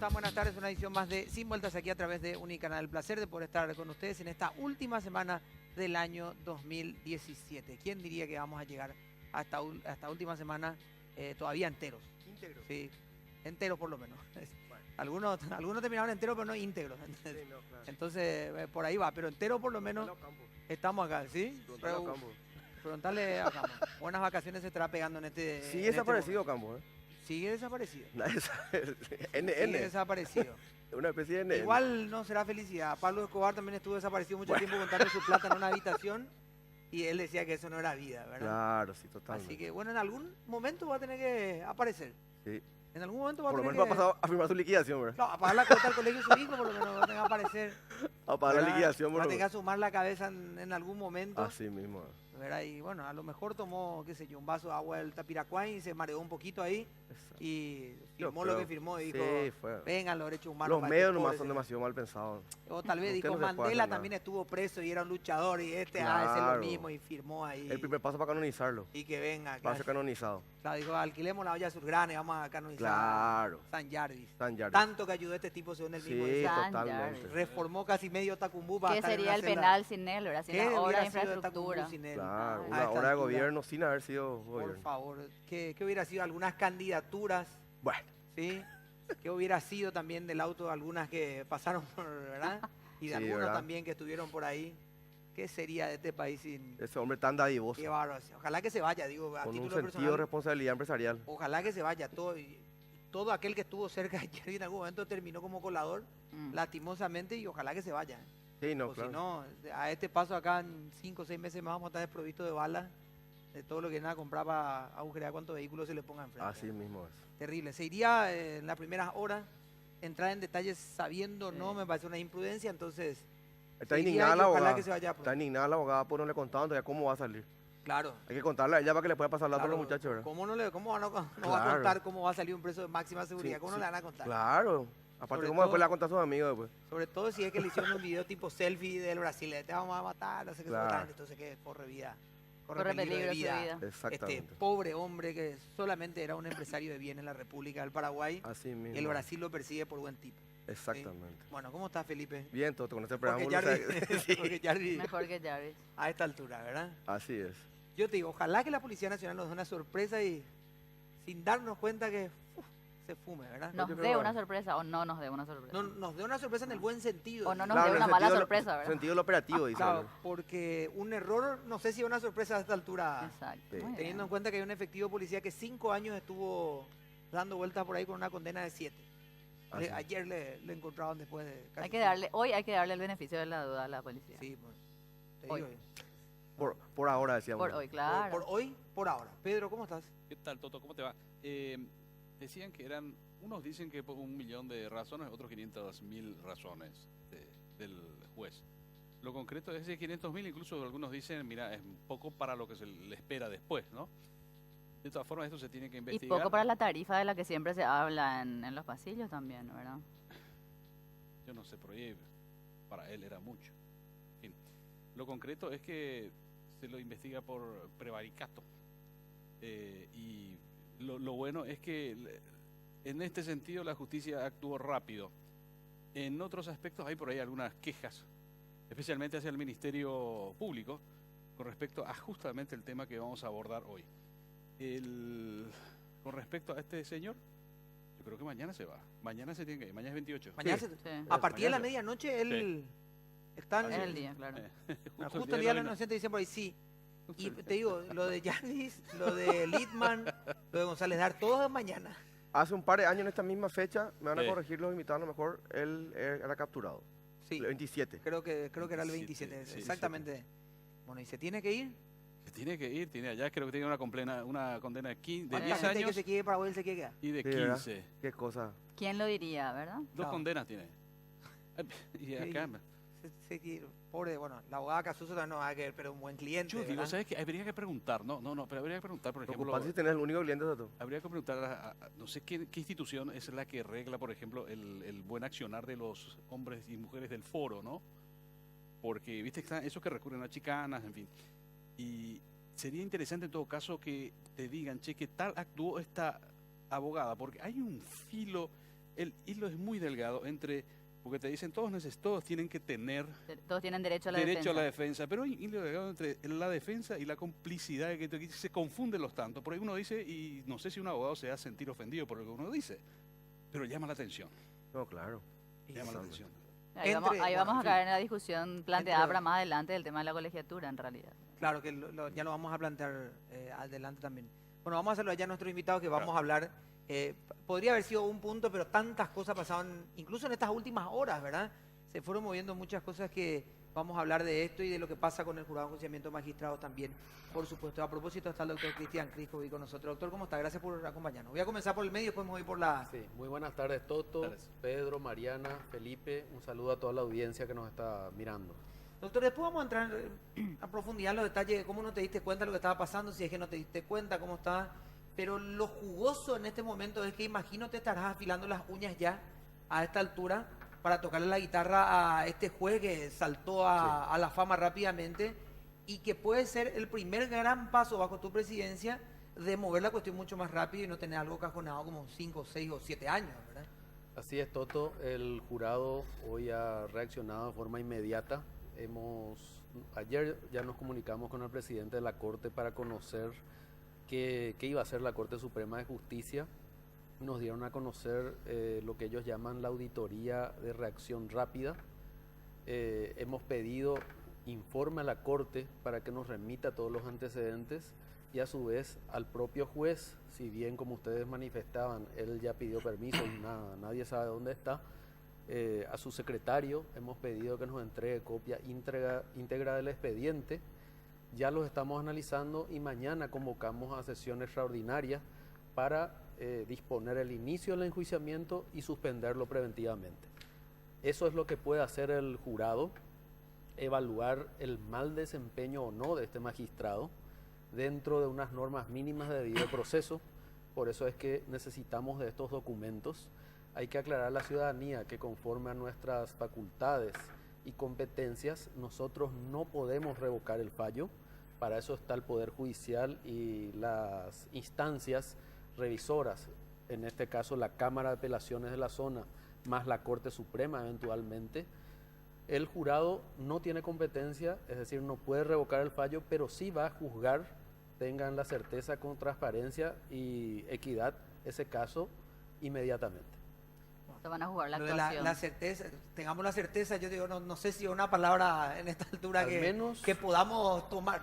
están? Buenas tardes, una edición más de Sin Vueltas aquí a través de Unicanal. El placer de poder estar con ustedes en esta última semana del año 2017. ¿Quién diría que vamos a llegar a esta última semana todavía enteros? Íntegros. Sí, enteros por lo menos. Bueno. Algunos terminaron enteros, pero no íntegros. Sí, no, claro. Entonces, por ahí va, pero enteros por lo menos estamos acá, ¿sí? Frontal a Campo. Frontales a Campo. Buenas vacaciones se estará pegando en este. Sigue en este desaparecido momento. Campo, ¿eh? Sigue desaparecido. Sigue Sigue desaparecido. Una especie de NN. Igual no será felicidad. Pablo Escobar también estuvo desaparecido mucho tiempo contando su plata en una habitación y él decía que eso no era vida, ¿verdad? Claro, sí, totalmente. Así que bueno, en algún momento va a tener que aparecer. Sí. En algún momento va a Por lo tener menos va que... a pasar a firmar su liquidación, ¿verdad? No, a pagar la cuota del colegio de su hijo, por lo menos va a tener que aparecer. A pagar la ¿verdad? liquidación, Va a por lo tener que menos. asomar la cabeza en algún momento. Así mismo. ¿Verdad? Y bueno, a lo mejor tomó, qué sé yo, un vaso de agua del Tapiracuay y se mareó un poquito ahí Exacto. y Yo firmó lo creo. que firmó y Sí, dijo, fue. vengan los derechos humanos. Los para medios este nomás pobre son señor". demasiado mal pensados. O tal vez Usted dijo, no se puede hacer Mandela nada. también estuvo preso y era un luchador y este ha de ser lo Claro. mismo y firmó ahí. El primer paso para canonizarlo. Y que venga. Va a ser canonizado. Claro, dijo, alquilemos la olla surgrana y vamos a canonizar Claro. a San Jarvis. San Jarvis. Tanto que ayudó a este tipo según el mismo. Sí, dice. San totalmente. Jarvis. Reformó casi medio Tacumbú para ¿Qué estar en sería una el celda. penal sin él, ¿verdad? Sin ¿Qué la obra de hubiera sido de infraestructura. Tacumbú sin él? Claro, A una esta obra de altura. gobierno sin haber sido Por gobierno. favor, ¿qué hubiera sido algunas candidaturas? Bueno, ¿Sí? ¿Qué hubiera sido también del auto de algunas que pasaron por, ¿verdad? Y de Sí, algunos ¿verdad? también que estuvieron por ahí. ¿Qué sería de este país sin... ese hombre tan dadivoso, Qué bárbaro. Ojalá que se vaya, digo, a con un título sentido de personal. responsabilidad empresarial. Ojalá que se vaya. Todo aquel que estuvo cerca de Jerry en algún momento terminó como colador, lastimosamente, y ojalá que se vaya. Sí, no, O claro. si no, a este paso acá en 5 o 6 meses más vamos a estar desprovistos de balas, de todo lo que nada comprar para agujerear cuántos vehículos se le ponga enfrente. Así mismo es. Terrible. Se iría en las primeras horas, entrar en detalles sabiendo no, me parece una imprudencia, entonces... Está se iría indignada y la ojalá abogada. que se vaya Está pronto. indignada la abogada por no le contaban todavía cómo va a salir. Claro. Hay que contarle a ella para que le pueda pasar la datos a Claro, los muchachos, ¿verdad? ¿Cómo no va a Claro. contar cómo va a salir un preso de máxima seguridad? Sí, ¿Cómo sí. no le van a contar? Claro. Aparte, Sobre ¿cómo después todo- le va a contar a sus amigos después? Sobre todo si es que le hicieron un video tipo selfie del Brasil, te vamos a matar, no sé qué, Claro. entonces que corre vida. Corre peligro su vida. Este Exactamente. pobre hombre que solamente era un empresario de bien en la República del Paraguay Así mismo. y el Brasil lo persigue por buen tipo. Exactamente. Bueno, ¿cómo estás, Felipe? Bien, todo con este Porque preámbulo. Jarvis, Sí, porque Jarvis Mejor que Jarvis. a esta altura, ¿verdad? así es. Yo te digo, ojalá que la Policía Nacional nos dé una sorpresa y sin darnos cuenta que se fume, ¿verdad? Nos yo dé creo- una sorpresa o no nos dé una sorpresa. No, nos dé una sorpresa en el buen sentido. O no nos Claro, dé en el una mala sentido de lo- sorpresa, ¿verdad? sentido de lo operativo, dice. Claro, porque un error, no sé si es una sorpresa a esta altura, Exacto. Sí. Muy bien. teniendo en cuenta que hay un efectivo policía que 5 años estuvo dando vueltas por ahí con una condena de 7. Así. Ayer le encontraron después de casi Hoy hay que darle el beneficio de la duda a la policía. Sí, pues, te Hoy. digo, Por ahora, decíamos. Por hoy, claro. por hoy, por ahora. Pedro, ¿cómo estás? ¿Qué tal, Toto? ¿Cómo te va? Decían que eran, unos dicen que por 1.000.000 de razones, otros 500.000 razones del juez. Lo concreto es que 500.000, incluso algunos dicen, mira, es poco para lo que se le espera después, ¿no? De todas formas, esto se tiene que Y investigar. poco para la tarifa de la que siempre se habla en los pasillos también, ¿verdad? Yo no sé, por ahí para él era mucho. En fin, lo concreto es que se lo investiga por prevaricato. Y lo bueno es que en este sentido la justicia actuó rápido. En otros aspectos hay por ahí algunas quejas, especialmente hacia el Ministerio Público, con respecto a justamente el tema que vamos a abordar hoy. Con respecto a este señor, yo creo que mañana se va. Mañana se tiene que ir. Mañana es 28. Mañana Sí. se- Sí. a partir de la mañana. medianoche él está en Es el día, claro. justo el día de los inocentes dicen por ahí, sí. Y te digo, lo de Jarvis, lo de Littman, lo de González Dar, todo es mañana. Hace un par de años en esta misma fecha, me van a Sí. corregir los invitados, a lo mejor él era capturado. Sí, El 27. creo que era el 27, 27, sí, exactamente. Bueno, y se tiene que ir. Se tiene que ir, allá creo que tiene una condena de 10 ¿Cuánta gente que años se quiere para Paraguay se quiere quedar? y de Sí, ¿verdad? 15. Qué cosa. ¿Quién lo diría, verdad? Dos Claro. condenas tiene. Y acá, Se quiere. Pobre, bueno, la abogada Casuso también no va a querer, pero un buen cliente. yo digo, ¿verdad? ¿sabes qué? Habría que preguntar, no, pero habría que preguntar, por ejemplo, Preocupante si tenés el único cliente de todo. habría que preguntar no sé qué institución es la que regla, por ejemplo, el buen accionar de los hombres y mujeres del foro, ¿no? Porque, viste, están esos que recurren a chicanas, en fin. Y sería interesante en todo caso que te digan, che, ¿qué tal actuó esta abogada? Porque hay un filo el hilo es muy delgado entre, porque te dicen todos tienen que tener Todos tienen derecho a la derecho a la defensa. defensa, pero hay un hilo delgado entre la defensa y la complicidad, que se confunden los tantos. Por ahí uno dice, y no sé si un abogado se va a sentir ofendido por lo que uno dice, pero llama la atención, No, claro. llama la atención. Ahí vamos, Entre- ahí bueno, vamos a en fin. caer en la discusión planteada Entre- para más adelante del tema de la colegiatura, en realidad. Claro que ya lo vamos a plantear adelante también. Bueno, vamos a hacerlo ya a nuestros invitados que vamos Claro. a hablar. Podría haber sido un punto, pero tantas cosas pasaron, incluso en estas últimas horas, ¿verdad? Se fueron moviendo muchas cosas que vamos a hablar de esto y de lo que pasa con el jurado de enjuiciamiento de magistrados también, por supuesto. A propósito está el doctor Cristian Crisco con nosotros. Doctor, ¿cómo está? Gracias por acompañarnos. Voy a comenzar por el medio, después me voy por la... Sí, muy buenas tardes Toto, Tardes. Pedro, Mariana, Felipe, un saludo a toda la audiencia que nos está mirando. Doctor, después vamos a entrar a profundidad en los detalles de cómo no te diste cuenta de lo que estaba pasando, si es que no te diste cuenta, cómo está. Pero lo jugoso en este momento es que imagino te estarás afilando las uñas ya a esta altura para tocarle la guitarra a este juez que saltó a la fama rápidamente y que puede ser el primer gran paso bajo tu presidencia de mover la cuestión mucho más rápido y no tener algo cajonado como 5, 6 o 7 años, ¿verdad? Así es Toto, el jurado hoy ha reaccionado de forma inmediata. Ayer ya nos comunicamos con el presidente de la Corte para conocer qué iba a hacer la Corte Suprema de Justicia. Nos dieron a conocer lo que ellos llaman la auditoría de reacción rápida. Hemos pedido informe a la Corte para que nos remita todos los antecedentes y a su vez al propio juez, si bien como ustedes manifestaban, él ya pidió permiso y nadie sabe dónde está. A su secretario hemos pedido que nos entregue copia íntegra del expediente. Ya los estamos analizando y mañana convocamos a sesión extraordinaria para disponer el inicio del enjuiciamiento y suspenderlo preventivamente. Eso es lo que puede hacer el jurado, evaluar el mal desempeño o no de este magistrado dentro de unas normas mínimas de debido proceso. Por eso es que necesitamos de estos documentos. Hay que aclarar a la ciudadanía que conforme a nuestras facultades y competencias, nosotros no podemos revocar el fallo. Para eso está el Poder Judicial y las instancias revisoras, en este caso la Cámara de Apelaciones de la zona, más la Corte Suprema eventualmente. El jurado no tiene competencia, es decir, no puede revocar el fallo, pero sí va a juzgar, tengan la certeza con transparencia y equidad, ese caso inmediatamente. Se van a jugar la Lo de actuación. la certeza, tengamos la certeza, yo digo, no sé si es una palabra en esta altura Al menos- que podamos tomar.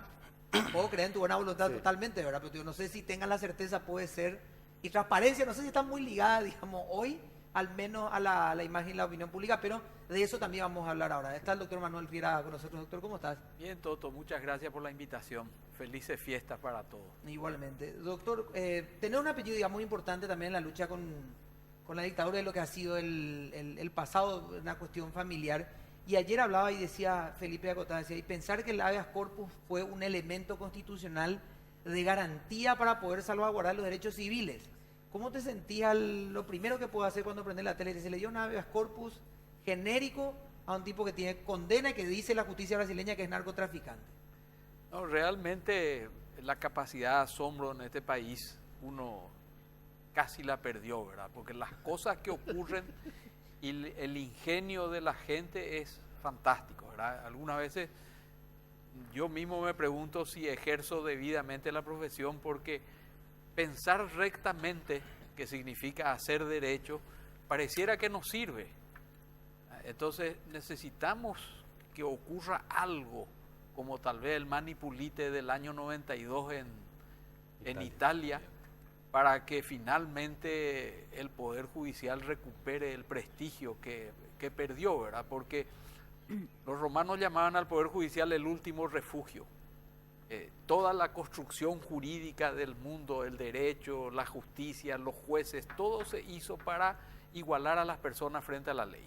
Puedo creer en tu buena voluntad Sí. totalmente, ¿verdad? Pero digo, no sé si tengan la certeza, puede ser. Y transparencia, no sé si está muy ligada, digamos, hoy, al menos a la imagen y la opinión pública, pero de eso también vamos a hablar ahora. Está el doctor Manuel Riera con nosotros. Doctor, ¿cómo estás? Bien, Toto, muchas gracias por la invitación. Felices fiestas para todos. Igualmente. Doctor, tener un apellido, digamos, muy importante también en la lucha con la dictadura de lo que ha sido el pasado, una cuestión familiar. Y ayer hablaba y decía Felipe Acotá, decía, y pensar que el habeas corpus fue un elemento constitucional de garantía para poder salvaguardar los derechos civiles. ¿Cómo te sentías lo primero que puedo hacer cuando prende la tele? Que se le dio un habeas corpus genérico a un tipo que tiene condena y que dice la justicia brasileña que es narcotraficante. No, realmente la capacidad de asombro en este país uno casi la perdió, ¿verdad? Porque las cosas que ocurren y el ingenio de la gente es fantástico, ¿verdad? Algunas veces yo mismo me pregunto si ejerzo debidamente la profesión porque pensar rectamente, que significa hacer derecho, pareciera que no sirve. Entonces necesitamos que ocurra algo, como tal vez el Manipulite del año 92 en Italia, para que finalmente el Poder Judicial recupere el prestigio que perdió, ¿verdad? Porque los romanos llamaban al Poder Judicial el último refugio. Toda la construcción jurídica del mundo, el derecho, la justicia, los jueces, todo se hizo para igualar a las personas frente a la ley.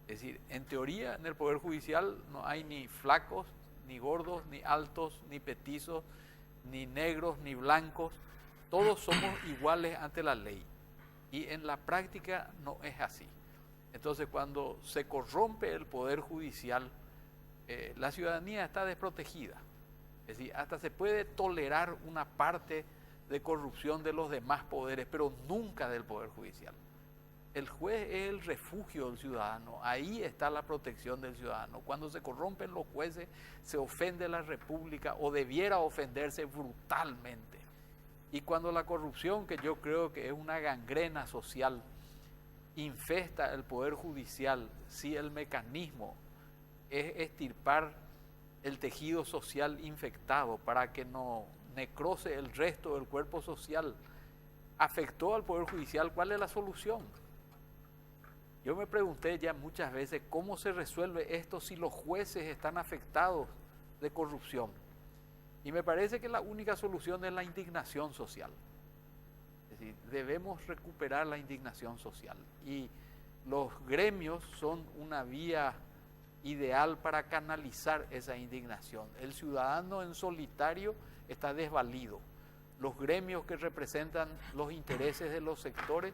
Es decir, en teoría en el Poder Judicial no hay ni flacos, ni gordos, ni altos, ni petizos, ni negros, ni blancos. Todos somos iguales ante la ley. Y en la práctica no es así. Entonces cuando se corrompe el Poder Judicial, la ciudadanía está desprotegida. Es decir, hasta se puede tolerar una parte de corrupción de los demás poderes, pero nunca del Poder Judicial. El juez es el refugio del ciudadano, ahí está la protección del ciudadano. Cuando se corrompen los jueces, se ofende la República o debiera ofenderse brutalmente. Y cuando la corrupción, que yo creo que es una gangrena social, infesta el Poder Judicial, si el mecanismo es extirpar el tejido social infectado para que no necrose el resto del cuerpo social, afectó al Poder Judicial, ¿cuál es la solución? Yo me pregunté ya muchas veces cómo se resuelve esto si los jueces están afectados de corrupción. Y me parece que la única solución es la indignación social. Es decir, debemos recuperar la indignación social. Y los gremios son una vía ideal para canalizar esa indignación. El ciudadano en solitario está desvalido. Los gremios que representan los intereses de los sectores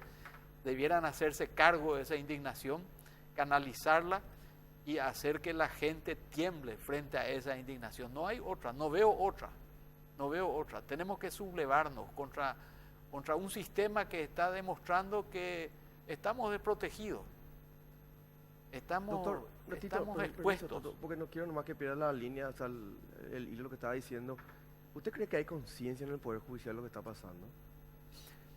debieran hacerse cargo de esa indignación, canalizarla y hacer que la gente tiemble frente a esa indignación. No hay otra, no veo otra. Tenemos que sublevarnos contra un sistema que está demostrando que estamos desprotegidos. Estamos expuestos. Porque no quiero nomás que pierda la línea, o sea, el hilo que estaba diciendo. ¿Usted cree que hay conciencia en el Poder Judicial de lo que está pasando?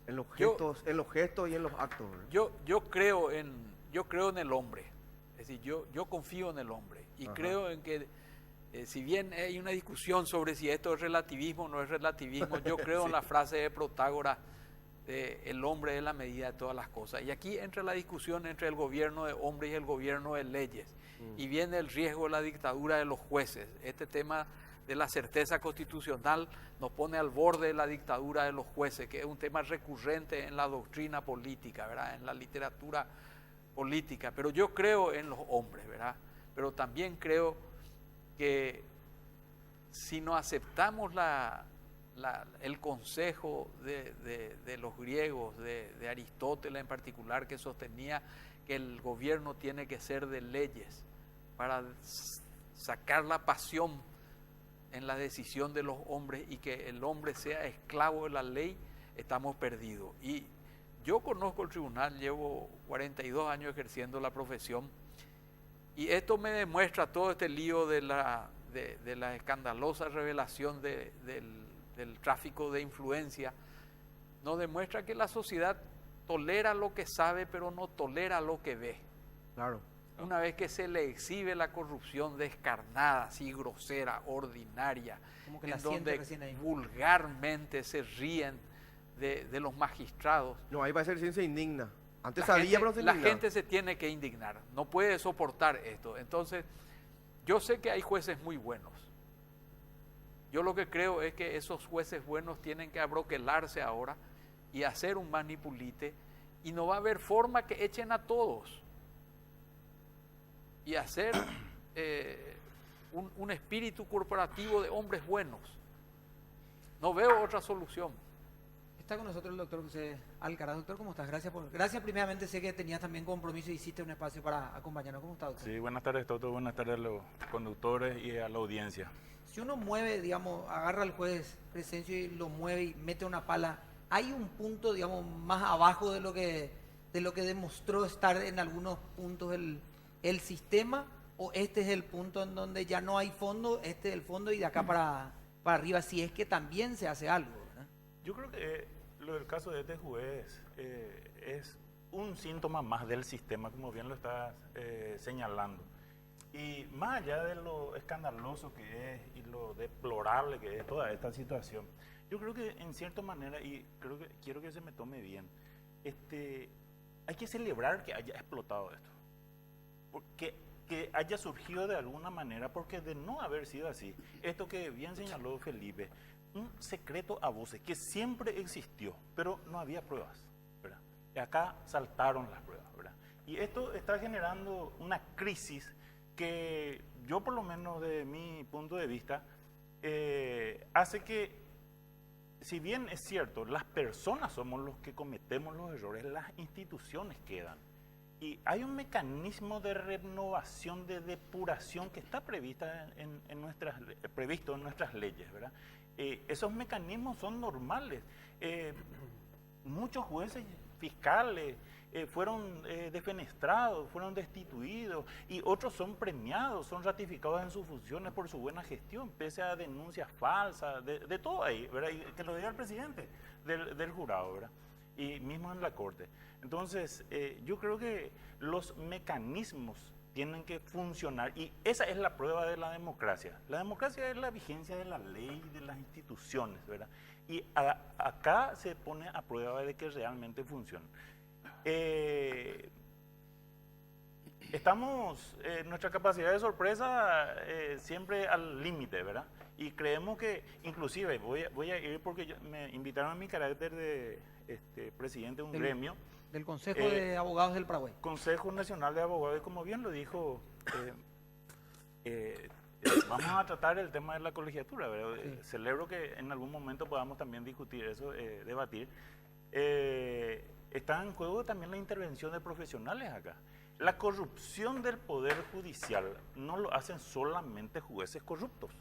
En los gestos, y en los actos. Yo creo en el hombre. Es decir, yo confío en el hombre. Y creo en que, si bien hay una discusión sobre si esto es relativismo o no es relativismo, yo creo en la frase de Protágoras, el hombre es la medida de todas las cosas. Y aquí entra la discusión entre el gobierno de hombres y el gobierno de leyes. Y viene el riesgo de la dictadura de los jueces. Este tema de la certeza constitucional nos pone al borde de la dictadura de los jueces, que es un tema recurrente en la doctrina política, ¿verdad? En la literatura política. Pero yo creo en los hombres, ¿verdad? Pero también creo que si no aceptamos el consejo de los griegos, de Aristóteles en particular, que sostenía que el gobierno tiene que ser de leyes para sacar la pasión en la decisión de los hombres y que el hombre sea esclavo de la ley, estamos perdidos. Y yo conozco el tribunal, llevo 42 años ejerciendo la profesión y esto me demuestra todo este lío de la escandalosa revelación del tráfico de influencia, nos demuestra que la sociedad tolera lo que sabe pero no tolera lo que ve. Claro. Una vez que se le exhibe la corrupción descarnada, así grosera, ordinaria, Como que en donde vulgarmente se ríen de los magistrados. No, ahí va a ser ciencia indigna. Antes La sabía, gente, pero no se la indignaba. gente se tiene que indignar, no puede soportar esto. Entonces, yo sé que hay jueces muy buenos. Yo lo que creo es que esos jueces buenos tienen que abroquelarse ahora y hacer un manipulite y no va a haber forma que echen a todos. Y hacer un espíritu corporativo de hombres buenos. No veo otra solución. Está con nosotros el doctor José Alcaraz. Doctor, ¿cómo estás? Gracias primeramente, sé que tenías también compromiso y hiciste un espacio para acompañarnos. ¿Cómo estás, doctor? Sí, buenas tardes Toto, buenas tardes a los conductores y a la audiencia. Si uno mueve, digamos, agarra al juez Crescencio y lo mueve y mete una pala, ¿hay un punto, digamos, más abajo de lo que demostró estar en algunos puntos el sistema? ¿O este es el punto en donde ya no hay fondo, este es el fondo y de acá para arriba, si es que también se hace algo, ¿verdad? Yo creo que lo del caso de este juez es un síntoma más del sistema, como bien lo estás señalando. Y más allá de lo escandaloso que es y lo deplorable que es toda esta situación, yo creo que en cierta manera, y quiero que se me tome bien, hay que celebrar que haya explotado esto. Porque que haya surgido de alguna manera, porque de no haber sido así, esto que bien señaló Felipe, un secreto a voces que siempre existió, pero no había pruebas, ¿verdad? Y acá saltaron las pruebas, ¿verdad? Y esto está generando una crisis que yo, por lo menos de mi punto de vista, hace que, si bien es cierto, las personas somos los que cometemos los errores, las instituciones quedan. Y hay un mecanismo de renovación, de depuración que está previsto en nuestras leyes, ¿verdad? Esos mecanismos son normales. Muchos jueces, fiscales fueron defenestrados, fueron destituidos y otros son premiados, son ratificados en sus funciones por su buena gestión, pese a denuncias falsas, de todo ahí, ¿verdad? Y que lo diga el presidente del jurado, ¿verdad? Y mismo en la Corte. Entonces, yo creo que los mecanismos tienen que funcionar y esa es la prueba de la democracia. La democracia es la vigencia de la ley, de las instituciones, ¿verdad? Y acá se pone a prueba de que realmente funciona. Estamos, nuestra capacidad de sorpresa siempre al límite, ¿verdad? Y creemos que, inclusive, voy a ir porque me invitaron a mi carácter de presidente de un gremio. Del Consejo de Abogados del Paraguay. Consejo Nacional de Abogados, y como bien lo dijo, vamos a tratar el tema de la colegiatura, ¿verdad? Sí. Celebro que en algún momento podamos también discutir eso, debatir. Está en juego también la intervención de profesionales acá. La corrupción del Poder Judicial no lo hacen solamente jueces corruptos.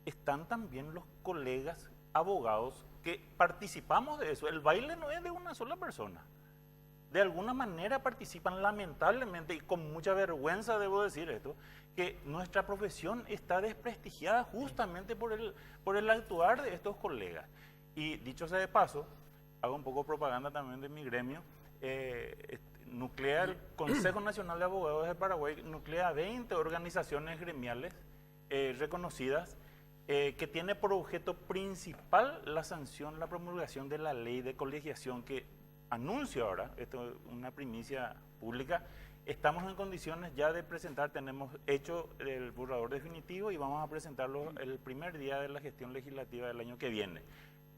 Están también los colegas abogados que participamos de eso. El baile no es de una sola persona. De alguna manera participan, lamentablemente, y con mucha vergüenza debo decir esto, que nuestra profesión está desprestigiada justamente por el actuar de estos colegas. Y dicho sea de paso, hago un poco de propaganda también de mi gremio, nuclea el Consejo Nacional de Abogados de Paraguay, nuclea 20 organizaciones gremiales reconocidas, que tiene por objeto principal la sanción, la promulgación de la ley de colegiación que anuncio ahora, esto es una primicia pública, estamos en condiciones ya de presentar, tenemos hecho el borrador definitivo y vamos a presentarlo el primer día de la gestión legislativa del año que viene.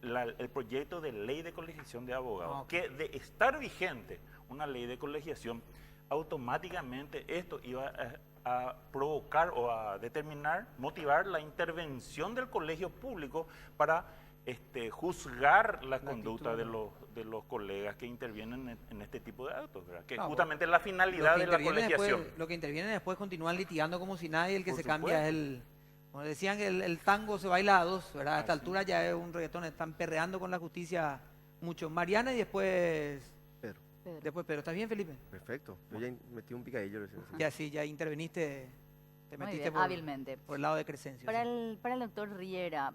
El proyecto de ley de colegiación de abogados, que de estar vigente una ley de colegiación, automáticamente esto iba a provocar o a determinar, motivar la intervención del colegio público para juzgar la conducta de los colegas que intervienen en este tipo de actos, ¿verdad? Que justamente es la finalidad de la colegiación. Lo que intervienen después continúan litigando como si nadie, el que se cambia es el... Como decían, el tango se baila a dos, ¿verdad? A esta altura ya es un reggaetón, están perreando con la justicia mucho. Mariana y después... Pedro. Después Pedro. ¿Estás bien, Felipe? Perfecto. Yo ya metí un picadillo. Ya sí, ya interveniste, te Muy metiste bien, hábilmente. por el lado de Crescencio. Para, sí. para el doctor Riera,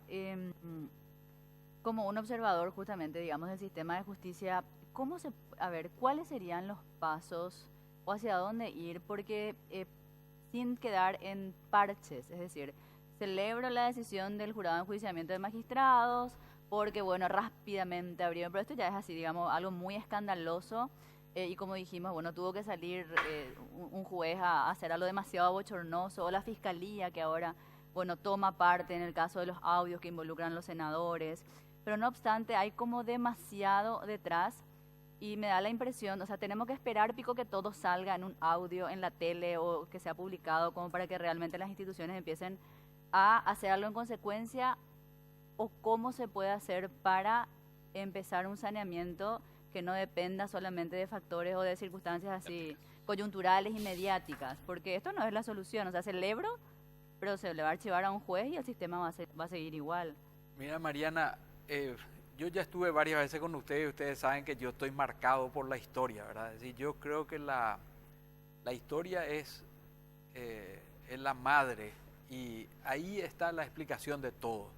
como un observador justamente, digamos, del sistema de justicia, ¿cuáles serían los pasos o hacia dónde ir? Porque sin quedar en parches, es decir, celebro la decisión del jurado de enjuiciamiento de magistrados, porque, bueno, rápidamente abrieron, pero esto ya es así, digamos, algo muy escandaloso, y como dijimos, bueno, tuvo que salir un juez a hacer algo demasiado bochornoso, o la fiscalía que ahora, bueno, toma parte en el caso de los audios que involucran a los senadores, pero no obstante hay como demasiado detrás y me da la impresión, o sea, tenemos que esperar, Pico, que todo salga en un audio, en la tele o que sea publicado como para que realmente las instituciones empiecen a hacer algo en consecuencia, o cómo se puede hacer para empezar un saneamiento que no dependa solamente de factores o de circunstancias así coyunturales y mediáticas, porque esto no es la solución, o sea, celebro, pero se le va a archivar a un juez y el sistema va a seguir igual. Mira, Mariana, yo ya estuve varias veces con ustedes y ustedes saben que yo estoy marcado por la historia, ¿verdad? Es decir, yo creo que la historia es la madre y ahí está la explicación de todo.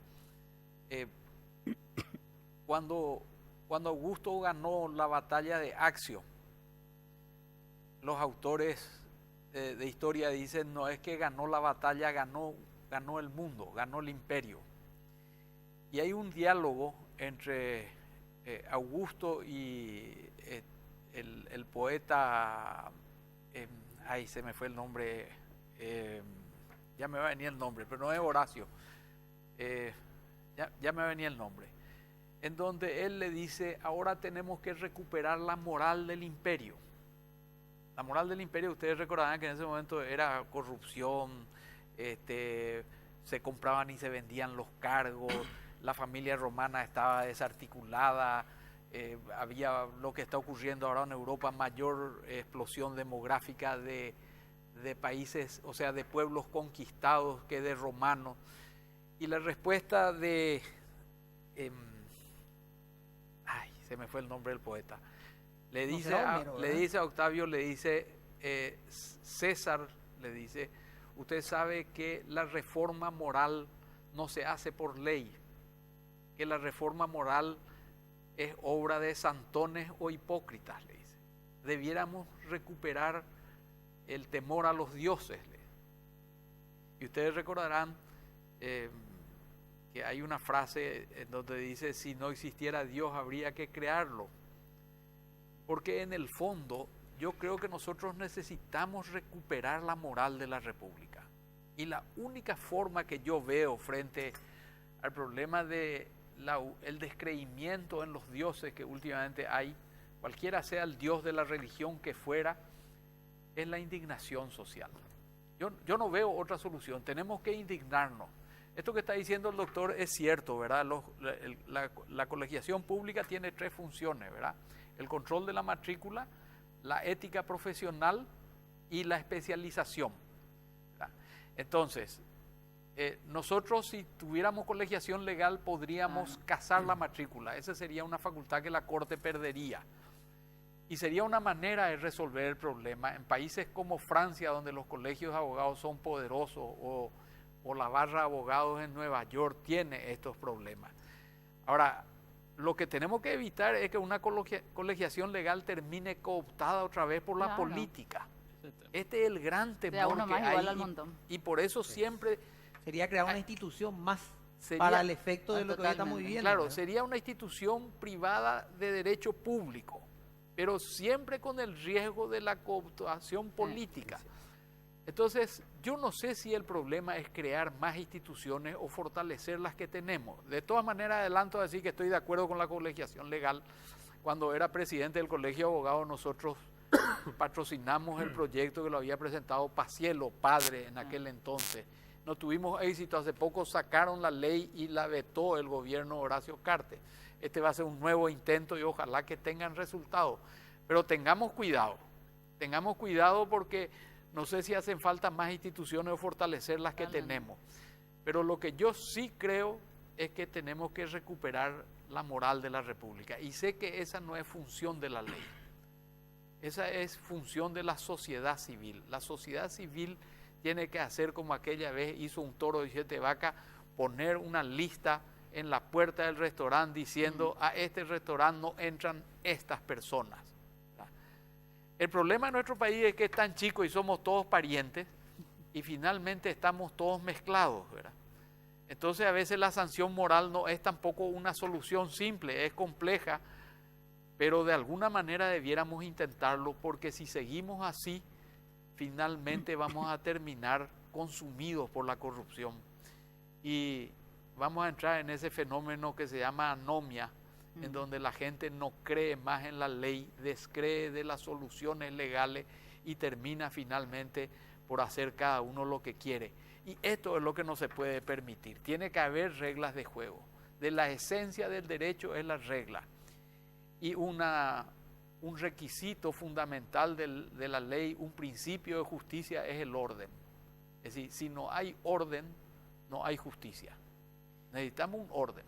Cuando Augusto ganó la batalla de Accio, los autores de historia dicen, no es que ganó la batalla, ganó el mundo, ganó el imperio. Y hay un diálogo entre Augusto y el poeta, se me fue el nombre, ya me va a venir el nombre, pero no es Horacio, ya me venía el nombre, en donde él le dice, ahora tenemos que recuperar la moral del imperio. La moral del imperio, ustedes recordarán que en ese momento era corrupción, se compraban y se vendían los cargos, la familia romana estaba desarticulada, había lo que está ocurriendo ahora en Europa, mayor explosión demográfica de países, o sea, de pueblos conquistados que de romanos. Y la respuesta de... se me fue el nombre del poeta. Le No dice, será Homero, le ¿verdad? dice a Octavio, le dice César, le dice, usted sabe que la reforma moral no se hace por ley, que la reforma moral es obra de santones o hipócritas, le dice. Debiéramos recuperar el temor a los dioses. Y ustedes recordarán que hay una frase en donde dice, si no existiera Dios habría que crearlo. Porque en el fondo yo creo que nosotros necesitamos recuperar la moral de la República. Y la única forma que yo veo frente al problema de el descreimiento en los dioses que últimamente hay, cualquiera sea el dios de la religión que fuera, es la indignación social. Yo no veo otra solución, tenemos que indignarnos. Esto que está diciendo el doctor es cierto, ¿verdad? La colegiación pública tiene 3 funciones, ¿verdad? El control de la matrícula, la ética profesional y la especialización, ¿verdad? Entonces, nosotros si tuviéramos colegiación legal podríamos casar la matrícula. Esa sería una facultad que la Corte perdería. Y sería una manera de resolver el problema. En países como Francia, donde los colegios de abogados son poderosos, o la barra de abogados en Nueva York tiene estos problemas. Ahora, lo que tenemos que evitar es que una colegiación legal termine cooptada otra vez por la política. Este es el gran temor uno que más hay. igual al montón. Y por eso siempre... Sería crear una institución más Sería- para el efecto de lo que hoy estamos Totalmente. viviendo. Claro, ¿verdad? sería una institución privada de derecho público, pero siempre con el riesgo de la cooptación política. Entonces, yo no sé si el problema es crear más instituciones o fortalecer las que tenemos. De todas maneras, adelanto a decir que estoy de acuerdo con la colegiación legal. Cuando era presidente del Colegio de Abogados, nosotros patrocinamos el proyecto que lo había presentado Pacielo, padre en aquel entonces. No tuvimos éxito, hace poco sacaron la ley y la vetó el gobierno de Horacio Cartes. Este va a ser un nuevo intento y ojalá que tengan resultados. Pero tengamos cuidado porque no sé si hacen falta más instituciones o fortalecer las que tenemos. Pero lo que yo sí creo es que tenemos que recuperar la moral de la República. Y sé que esa no es función de la ley. Esa es función de la sociedad civil. La sociedad civil tiene que hacer como aquella vez hizo un toro de 7 vacas, poner una lista en la puerta del restaurante diciendo a este restaurante no entran estas personas. El problema de nuestro país es que es tan chico y somos todos parientes y finalmente estamos todos mezclados, ¿verdad? Entonces a veces la sanción moral no es tampoco una solución simple, es compleja, pero de alguna manera debiéramos intentarlo porque si seguimos así, finalmente vamos a terminar consumidos por la corrupción y vamos a entrar en ese fenómeno que se llama anomia, en donde la gente no cree más en la ley, descree de las soluciones legales y termina finalmente por hacer cada uno lo que quiere. Y esto es lo que no se puede permitir. Tiene que haber reglas de juego. De la esencia del derecho es la regla. Y un requisito fundamental de la ley, un principio de justicia es el orden. Es decir, si no hay orden, no hay justicia. Necesitamos un orden.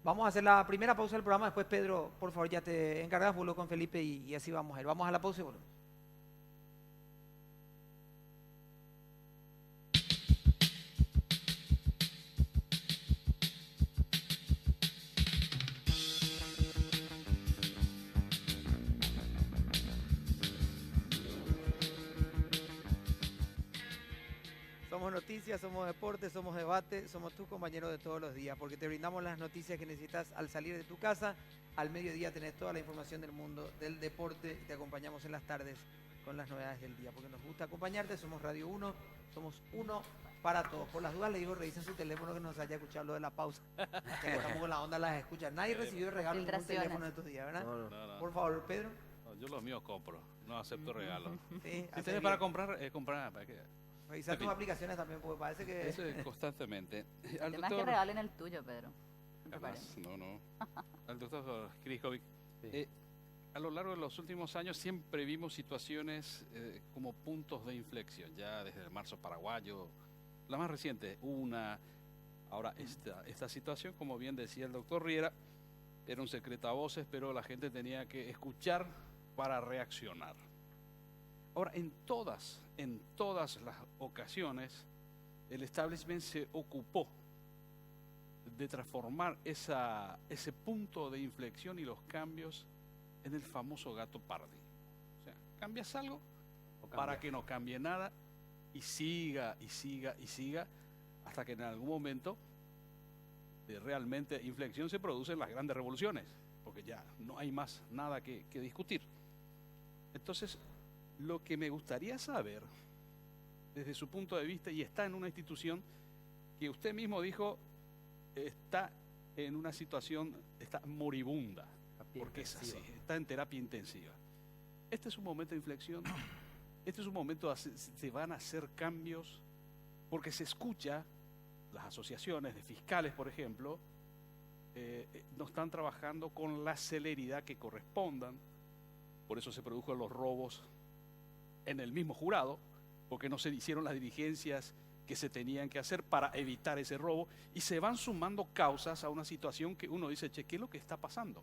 Vamos a hacer la primera pausa del programa. Después, Pedro, por favor, ya te encargas, vuelvo con Felipe y así vamos a ir. Vamos a la pausa y volvemos. Somos noticias, somos deporte, somos debate, somos tus compañeros de todos los días, porque te brindamos las noticias que necesitas al salir de tu casa. Al mediodía tenés toda la información del mundo del deporte y te acompañamos en las tardes con las novedades del día, porque nos gusta acompañarte. Somos Radio 1, somos uno para todos. Por las dudas le digo, revisen su teléfono que nos haya escuchado lo de la pausa. Ya que estamos con la onda, las escuchan. Nadie recibió regalo en ningún Filtraciones. teléfono estos días, ¿verdad? No, no. No, no, Por favor, Pedro. no, yo los míos compro, no acepto regalos. Sí, Si haces tenés para bien. comprar, comprar. ¿Para qué? Revisar En tus fin. aplicaciones también, porque parece que... Eso es constantemente. Al Además que doctor, regalen el tuyo, Pedro. ¿No te Jamás, parece? no. Al doctor Krijovic, Sí. a lo largo de los últimos años siempre vimos situaciones como puntos de inflexión, ya desde el marzo paraguayo, la más reciente, ahora esta situación, como bien decía el doctor Riera, era un secreto a voces, pero la gente tenía que escuchar para reaccionar. Ahora, en todas las ocasiones, el establishment se ocupó de transformar ese punto de inflexión y los cambios en el famoso gato Pardi. O sea, cambias algo para que no cambie nada y siga, hasta que en algún momento de realmente inflexión se producen las grandes revoluciones, porque ya no hay más nada que discutir. Entonces, lo que me gustaría saber, desde su punto de vista, y está en una institución que usted mismo dijo está en una situación, está moribunda, porque es así, está en terapia intensiva. Este es un momento de inflexión, este es un momento, se van a hacer cambios, porque se escucha, las asociaciones de fiscales, por ejemplo, no están trabajando con la celeridad que correspondan, por eso se produjo los robos en el mismo jurado, porque no se hicieron las diligencias que se tenían que hacer para evitar ese robo, y se van sumando causas a una situación que uno dice, che, ¿qué es lo que está pasando?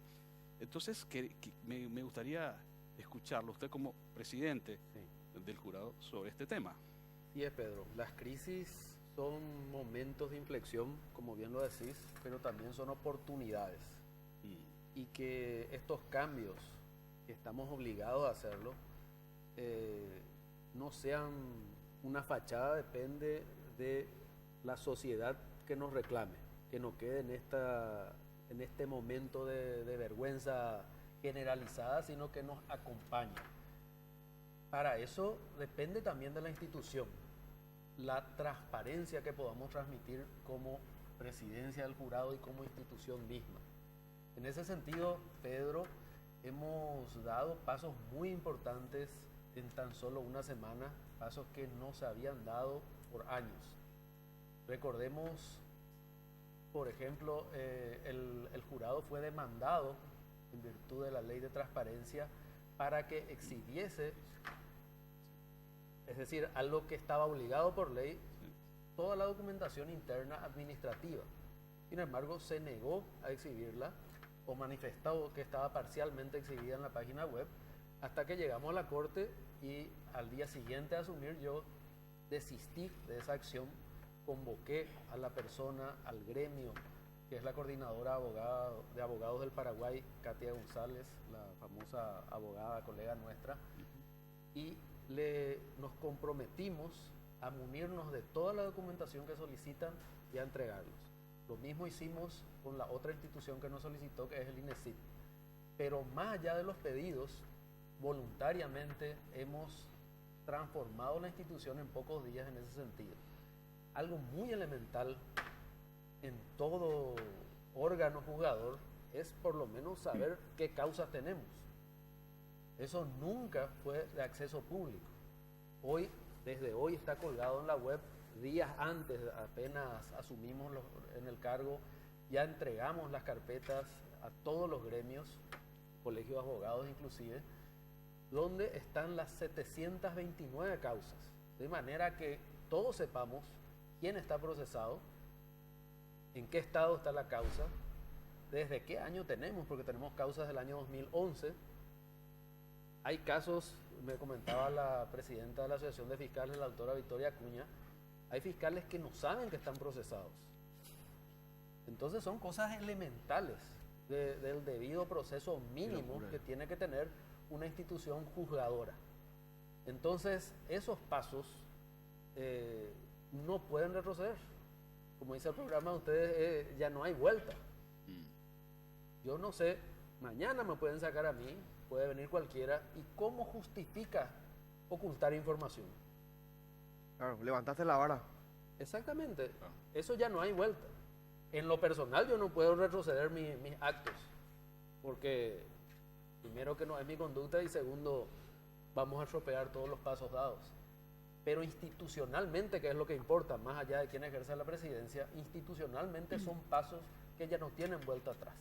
Entonces, me gustaría escucharlo, usted como presidente del jurado, sobre este tema. Sí, Pedro, las crisis son momentos de inflexión, como bien lo decís, pero también son oportunidades. Y que estos cambios, que estamos obligados a hacerlo, no sean una fachada, depende de la sociedad que nos reclame, que no quede en este momento de vergüenza generalizada, sino que nos acompañe. Para eso depende también de la institución, la transparencia que podamos transmitir como presidencia del jurado y como institución misma. En ese sentido, Pedro, hemos dado pasos muy importantes en tan solo una semana, pasos que no se habían dado por años. Recordemos, por ejemplo, el jurado fue demandado en virtud de la ley de transparencia para que exhibiese, es decir, algo que estaba obligado por ley, toda la documentación interna administrativa. Sin embargo, se negó a exhibirla o manifestó que estaba parcialmente exhibida en la página web, hasta que llegamos a la corte y al día siguiente de asumir yo desistí de esa acción, convoqué a la persona, al gremio, que es la coordinadora de abogados del Paraguay, Katia González, la famosa abogada, colega nuestra, y nos comprometimos a munirnos de toda la documentación que solicitan y a entregarlos. Lo mismo hicimos con la otra institución que nos solicitó, que es el INESID. Pero más allá de los pedidos, voluntariamente hemos transformado la institución en pocos días en ese sentido. Algo muy elemental en todo órgano juzgador es por lo menos saber qué causas tenemos. Eso nunca fue de acceso público. Desde hoy está colgado en la web. Días antes, apenas asumimos en el cargo, ya entregamos las carpetas a todos los gremios, colegios de abogados inclusive, donde están las 729 causas, de manera que todos sepamos quién está procesado, en qué estado está la causa, desde qué año tenemos, porque tenemos causas del año 2011. Hay casos, me comentaba la presidenta de la Asociación de Fiscales, la doctora Victoria Acuña, hay fiscales que no saben que están procesados. Entonces son cosas elementales del debido proceso mínimo que tiene que tener una institución juzgadora. Entonces esos pasos no pueden retroceder. Como dice el programa de ustedes, ya no hay vuelta. Yo no sé, mañana me pueden sacar a mí, puede venir cualquiera, y ¿cómo justifica ocultar información? Claro, levantaste la vara. Exactamente, eso ya no hay vuelta. En lo personal yo no puedo retroceder mis actos, porque primero que no es mi conducta y segundo, vamos a estropear todos los pasos dados. Pero institucionalmente, que es lo que importa, más allá de quién ejerce la presidencia, institucionalmente son pasos que ya no tienen vuelta atrás.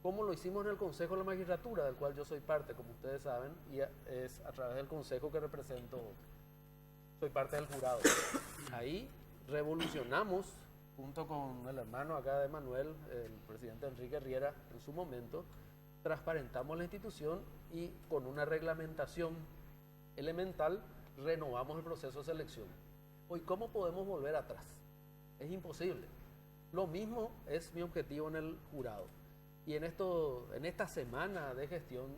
Como lo hicimos en el Consejo de la Magistratura, del cual yo soy parte, como ustedes saben, y es a través del Consejo que represento, soy parte del jurado. Ahí revolucionamos, junto con el hermano acá de Manuel, el presidente Enrique Riera, en su momento, transparentamos la institución y con una reglamentación elemental renovamos el proceso de selección. Hoy, ¿cómo podemos volver atrás? Es imposible. Lo mismo es mi objetivo en el jurado. Y en esta semana de gestión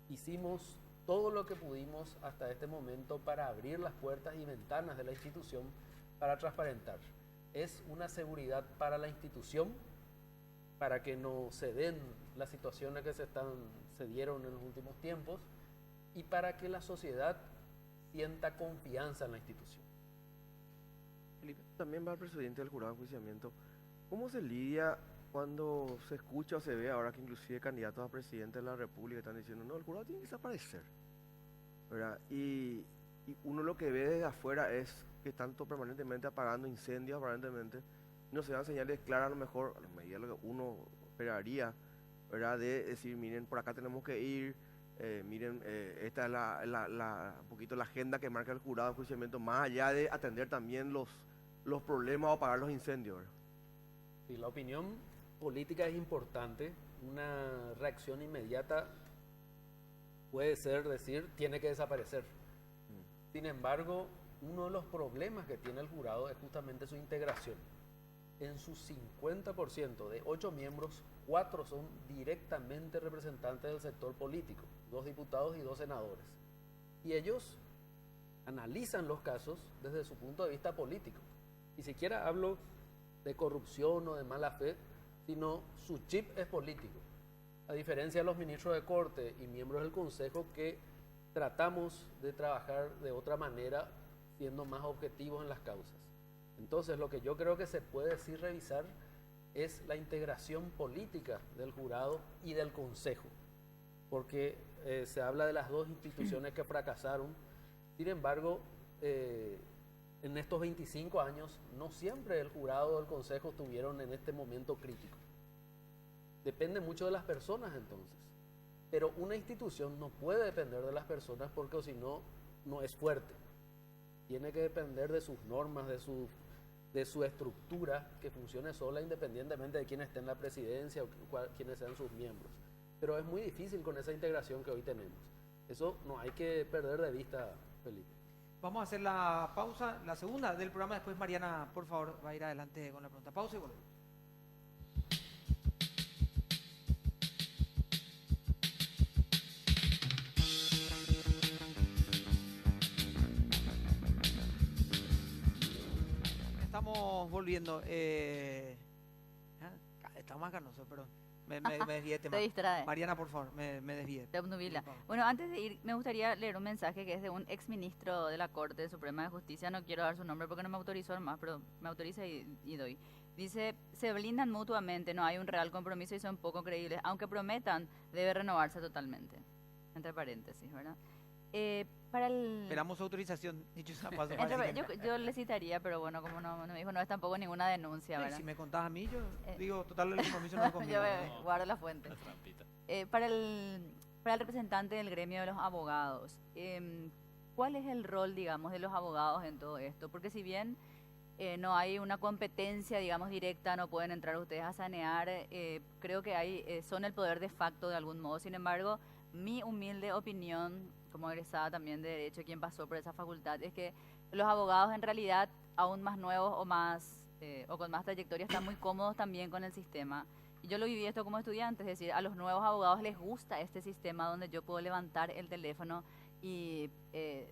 hicimos todo lo que pudimos hasta este momento para abrir las puertas y ventanas de la institución para transparentar. Es una seguridad para la institución, para que no se den las situaciones que se dieron en los últimos tiempos y para que la sociedad sienta confianza en la institución. Felipe. También va el presidente del jurado de enjuiciamiento. ¿Cómo se lidia cuando se escucha o se ve ahora que inclusive candidatos a presidente de la República están diciendo, no, el jurado tiene que desaparecer, ¿verdad? Y uno lo que ve desde afuera es que están permanentemente apagando incendios, aparentemente no se dan señales claras, a lo mejor, a la medida de lo que uno esperaría, ¿verdad? De decir, miren, por acá tenemos que ir, miren, esta es un poquito la agenda que marca el jurado de enjuiciamiento, más allá de atender también los problemas o apagar los incendios, ¿verdad? Sí, la opinión política es importante. Una reacción inmediata puede ser decir, tiene que desaparecer. Sin embargo, uno de los problemas que tiene el jurado es justamente su integración. En su 50% de 8 miembros, 4 son directamente representantes del sector político, 2 diputados y 2 senadores. Y ellos analizan los casos desde su punto de vista político. Ni siquiera hablo de corrupción o de mala fe, sino su chip es político. A diferencia de los ministros de Corte y miembros del Consejo que tratamos de trabajar de otra manera, siendo más objetivos en las causas. Entonces, lo que yo creo que se puede sí revisar es la integración política del jurado y del Consejo, porque se habla de las dos instituciones que fracasaron. Sin embargo, en estos 25 años, no siempre el jurado o el Consejo estuvieron en este momento crítico. Depende mucho de las personas entonces, pero una institución no puede depender de las personas porque si no, no es fuerte. Tiene que depender de sus normas, de su estructura, que funcione sola independientemente de quién esté en la presidencia o quiénes sean sus miembros. Pero es muy difícil con esa integración que hoy tenemos. Eso no hay que perder de vista, Felipe. Vamos a hacer la pausa, la segunda del programa. Después Mariana, por favor, va a ir adelante con la pregunta. Pausa y volvemos. Estamos volviendo. Está más canoso, perdón. Me desvié de tema. Te distrae. Mariana, por favor, me desvié. Te obnubila. Bueno, antes de ir, me gustaría leer un mensaje que es de un exministro de la Corte Suprema de Justicia. No quiero dar su nombre porque no me autorizó más, pero me autoriza y doy. Dice, se blindan mutuamente, no hay un real compromiso y son poco creíbles. Aunque prometan, debe renovarse totalmente. Entre paréntesis, ¿verdad? Esperamos su autorización, dicho sea paso. Yo le citaría, pero bueno, como no me dijo, no es tampoco ninguna denuncia, ¿verdad? Si me contás a mí, yo digo, total, el compromiso no es conmigo. Yo guardo la fuente. Para el representante del gremio de los abogados, ¿cuál es el rol, digamos, de los abogados en todo esto? Porque si bien no hay una competencia, digamos, directa, no pueden entrar ustedes a sanear, creo que son el poder de facto de algún modo. Sin embargo, mi humilde opinión, como egresada también de Derecho, quien pasó por esa facultad, es que los abogados en realidad, aún más nuevos o con más trayectoria, están muy cómodos también con el sistema. Y yo lo viví esto como estudiante, es decir, a los nuevos abogados les gusta este sistema donde yo puedo levantar el teléfono y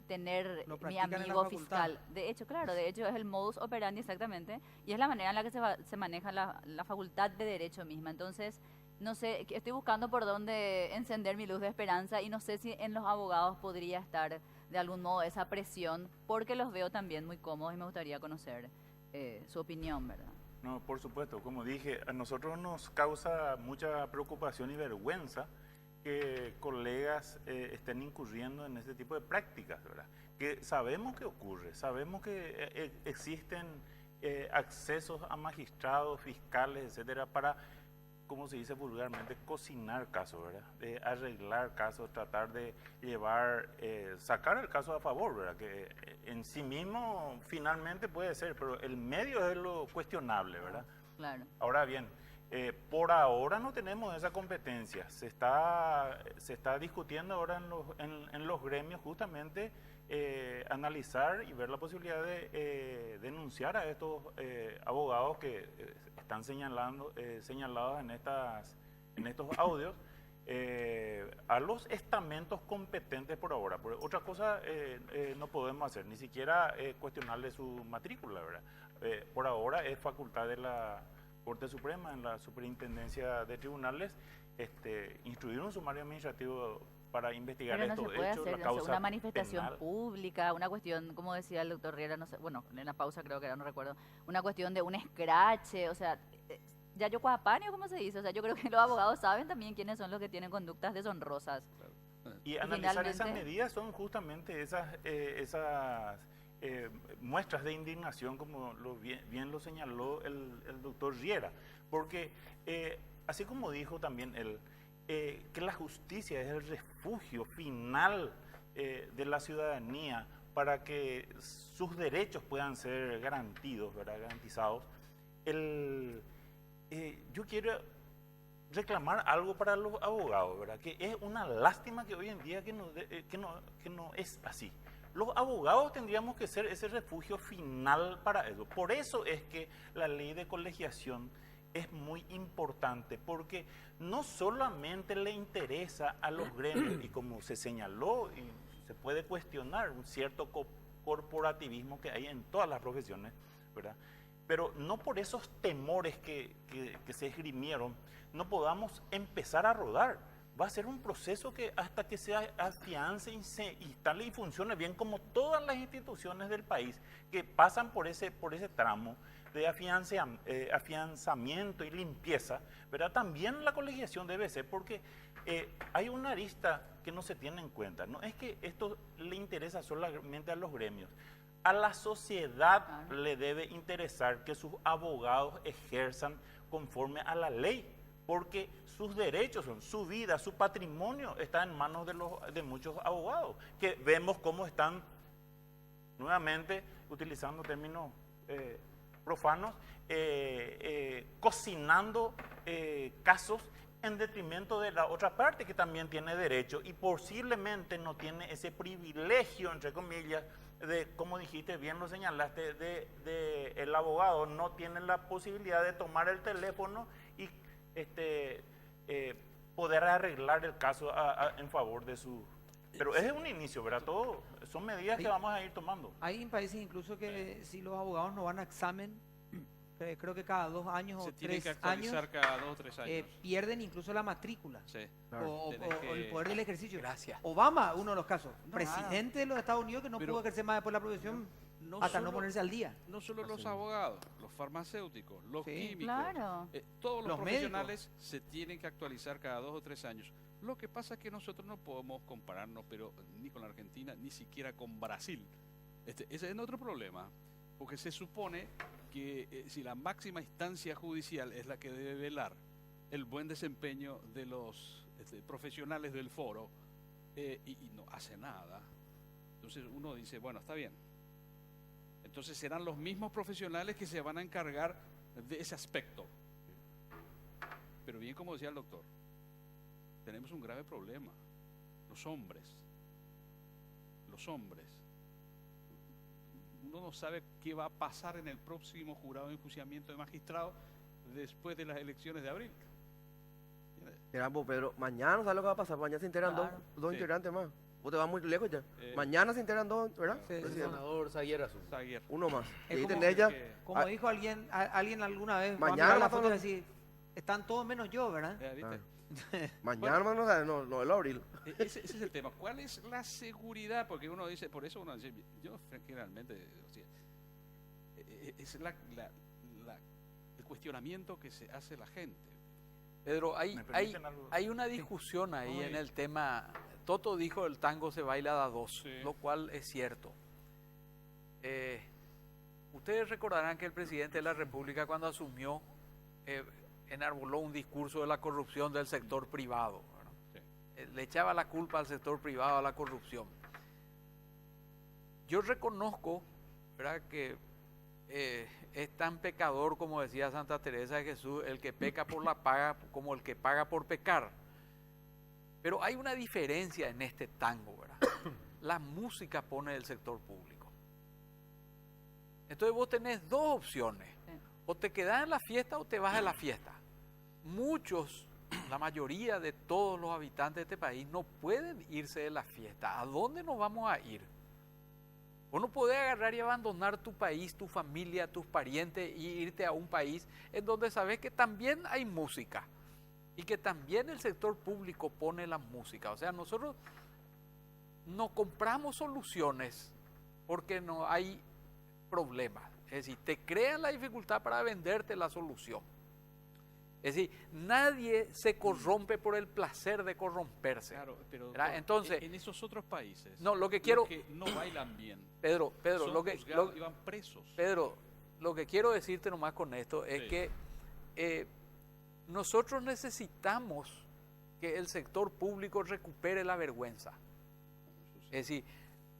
tener mi amigo fiscal. De hecho, claro, de hecho es el modus operandi exactamente, y es la manera en la que se maneja la facultad de Derecho misma. Entonces, no sé, estoy buscando por dónde encender mi luz de esperanza y no sé si en los abogados podría estar de algún modo esa presión, porque los veo también muy cómodos y me gustaría conocer su opinión, ¿verdad? No, por supuesto, como dije, a nosotros nos causa mucha preocupación y vergüenza que colegas estén incurriendo en este tipo de prácticas, ¿verdad? Que sabemos que ocurre, sabemos que existen accesos a magistrados, fiscales, etcétera, para, como se dice vulgarmente, cocinar casos, ¿verdad? De arreglar casos, tratar de sacar el caso a favor, ¿verdad? Que en sí mismo finalmente puede ser, pero el medio es lo cuestionable, ¿verdad? Claro. Ahora bien, Por ahora no tenemos esa competencia. Se está discutiendo ahora en los gremios justamente analizar y ver la posibilidad de denunciar a estos abogados que están señalados en estos audios a los estamentos competentes por ahora. Por otra cosa no podemos hacer, ni siquiera cuestionarle su matrícula, ¿verdad? Por ahora es facultad de la Corte Suprema, en la Superintendencia de Tribunales, instruir un sumario administrativo para investigar Pero no estos se puede hechos, hacer, la no sé, causa una manifestación penal. pública, una cuestión, como decía el doctor Riera, no sé, bueno, en la pausa creo que era, no recuerdo, una cuestión de un escrache, o sea, ya yo cuapanio, ¿cómo se dice? O sea, yo creo que los abogados saben también quiénes son los que tienen conductas deshonrosas. Y analizar esas finalmente- medidas son justamente esas muestras de indignación, como bien lo señaló el doctor Riera, porque así como dijo también él, que la justicia es el refugio final de la ciudadanía para que sus derechos puedan ser garantizados, ¿verdad? Yo quiero reclamar algo para los abogados, ¿verdad? Que es una lástima que hoy en día que no es así. Los abogados tendríamos que ser ese refugio final para eso. Por eso es que la ley de colegiación es muy importante, porque no solamente le interesa a los gremios, y como se señaló, y se puede cuestionar un cierto corporativismo que hay en todas las profesiones, ¿verdad? Pero no por esos temores que se esgrimieron, no podamos empezar a rodar. Va a ser un proceso que hasta que se afiance y se instale y funcione bien, como todas las instituciones del país que pasan por ese tramo de afianzamiento y limpieza, ¿verdad? También la colegiación debe ser, porque hay una arista que no se tiene en cuenta. No es que esto le interesa solamente a los gremios. A la sociedad le debe interesar que sus abogados ejerzan conforme a la ley, porque sus derechos son, su vida, su patrimonio está en manos de muchos abogados, que vemos cómo están, nuevamente, utilizando términos profanos, cocinando casos en detrimento de la otra parte que también tiene derecho y posiblemente no tiene ese privilegio, entre comillas, de, como dijiste, bien lo señalaste, de el abogado no tiene la posibilidad de tomar el teléfono y poder arreglar el caso en favor de su... Pero es un inicio, ¿verdad? Todo son medidas que vamos a ir tomando. Hay países incluso que si los abogados no van a examen, creo que cada 2 años Se o tiene 3 que años, actualizar cada 2 o 3 años. pierden incluso la matrícula Sí. o Tenés que- el poder del ejercicio. Gracias. Obama, uno de los casos, No, presidente de los Estados Unidos que no Pero- pudo ejercer más después de la profesión No hasta no solo- ponerse al día. No solo los abogados, los farmacéuticos, los Sí. químicos, Claro. todos los Los profesionales se tienen que actualizar cada 2 o 3 años. Lo que pasa es que nosotros no podemos compararnos, pero ni con la Argentina, ni siquiera con Brasil. Ese es otro problema, porque se supone que si la máxima instancia judicial es la que debe velar el buen desempeño de los profesionales del foro y no hace nada, entonces uno dice, bueno, está bien. Entonces serán los mismos profesionales que se van a encargar de ese aspecto. Pero bien, como decía el doctor, tenemos un grave problema. Los hombres. Uno no sabe qué va a pasar en el próximo jurado de enjuiciamiento de magistrados después de las elecciones de abril. Mira, vos, Pedro, mañana sabes lo que va a pasar. Mañana se enteran Claro. dos Sí. integrantes más. Vos te vas muy lejos ya. Eh, Mañana se enteran 2, ¿verdad? Sí, El Presidente. senador Zaguer Azul. Zaguer. Uno más. Es Y ahí como tenés ya. que- Como Ah. dijo alguien alguna vez, Mañana mañana la más o foto y menos. decir, están todos menos yo, ¿verdad? ¿Viste? Mañana más no sabes, no el abril. Ese es el tema. ¿Cuál es la seguridad? Porque uno dice, por eso uno dice, yo realmente, o sea, es el cuestionamiento que se hace la gente. Pedro, ¿Me permiten algo? hay una discusión ahí Vamos en ahí. el tema. Toto dijo el tango se baila a dos, Sí. lo cual es cierto. Ustedes recordarán que el presidente de la República cuando asumió enarboló un discurso de la corrupción del sector privado, ¿verdad? Sí. Le echaba la culpa al sector privado a la corrupción. Yo reconozco, ¿verdad?, que es tan pecador como decía Santa Teresa de Jesús, el que peca por la paga como el que paga por pecar. Pero hay una diferencia en este tango, ¿verdad? La música pone el sector público. Entonces vos tenés dos opciones. O te quedás en la fiesta o te vas de la fiesta. Muchos, la mayoría de todos los habitantes de este país no pueden irse de la fiesta. ¿A dónde nos vamos a ir? Vos no podés agarrar y abandonar tu país, tu familia, tus parientes y irte a un país en donde sabes que también hay música y que también el sector público pone la música. O sea, nosotros no compramos soluciones porque no hay problemas. Es decir, te crean la dificultad para venderte la solución. Es decir, nadie se corrompe por el placer de corromperse. Claro, pero ¿verdad? Entonces, en esos otros países, no, lo que quiero, los que no bailan bien, Pedro, son lo que, juzgados y van presos. Pedro, lo que quiero decirte nomás con esto es Sí. que nosotros necesitamos que el sector público recupere la vergüenza. Es decir,